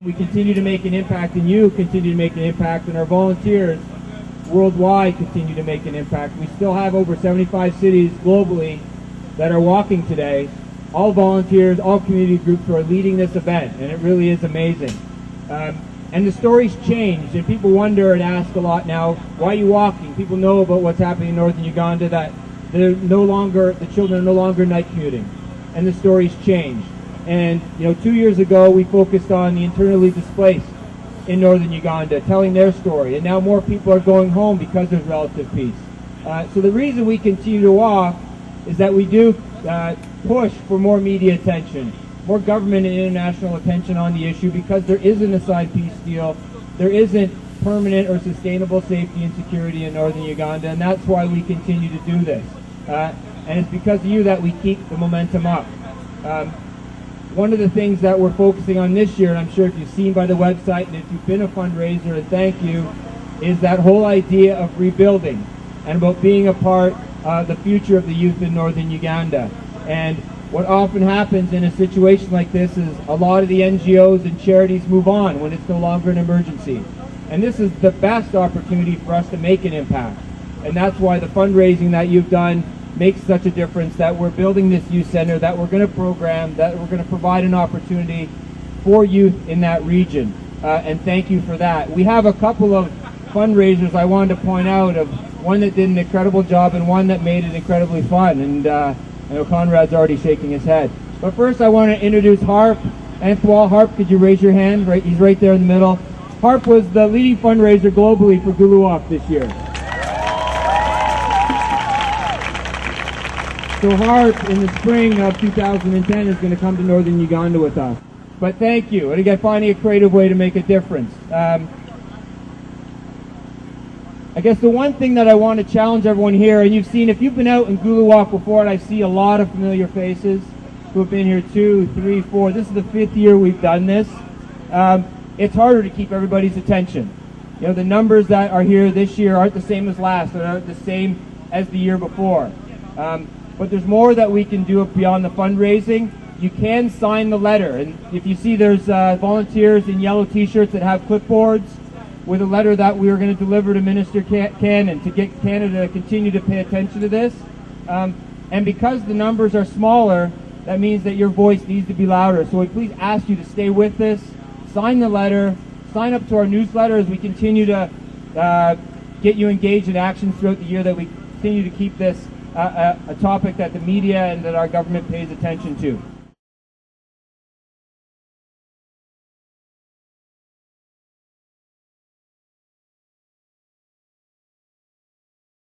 We continue to make an impact, and you continue to make an impact, and our volunteers worldwide continue to make an impact. We still have over 75 cities globally that are walking today. All volunteers, all community groups who are leading this event, and it really is amazing. And the story's changed, and people wonder and ask a lot now, why are you walking? People know about what's happening in northern Uganda, that the children are no longer night commuting, and the story's changed. And 2 years ago, we focused on the internally displaced in northern Uganda, telling their story. And now more people are going home because there's relative peace. So the reason we continue to walk is that we do push for more media attention, more government and international attention on the issue, because there isn't a signed peace deal. There isn't permanent or sustainable safety and security in northern Uganda, and that's why we continue to do this. And it's because of you that we keep the momentum up. One of the things that we're focusing on this year, and I'm sure if you've seen by the website and if you've been a fundraiser, and thank you, is that whole idea of rebuilding and about being a part of the future of the youth in northern Uganda. And what often happens in a situation like this is a lot of the NGOs and charities move on when it's no longer an emergency. And this is the best opportunity for us to make an impact. And that's why the fundraising that you've done makes such a difference, that we're building this youth center, that we're going to program, that we're going to provide an opportunity for youth in that region. And thank you for that. We have a couple of fundraisers I wanted to point out, of one that did an incredible job and one that made it incredibly fun. And I know Conrad's already shaking his head. But first I want to introduce Harp. Anthwal, Harp, could you raise your hand? Right, he's right there in the middle. Harp was the leading fundraiser globally for GuluWalk this year. So Harp, in the spring of 2010, is going to come to northern Uganda with us. But thank you. And again, finding a creative way to make a difference. I guess the one thing that I want to challenge everyone here, and you've seen, if you've been out in GuluWalk before, and I see a lot of familiar faces who have been here 2, 3, 4. This is the 5th year we've done this. It's harder to keep everybody's attention. The numbers that are here this year aren't the same as last, or aren't the same as the year before. But there's more that we can do beyond the fundraising. You can sign the letter, and if you see, there's volunteers in yellow t-shirts that have clipboards with a letter that we are going to deliver to Minister Cannon to get Canada to continue to pay attention to this. And because the numbers are smaller, that means that your voice needs to be louder. So we please ask you to stay with this, sign the letter, sign up to our newsletter as we continue to get you engaged in actions throughout the year, that we continue to keep this a topic that the media and that our government pays attention to.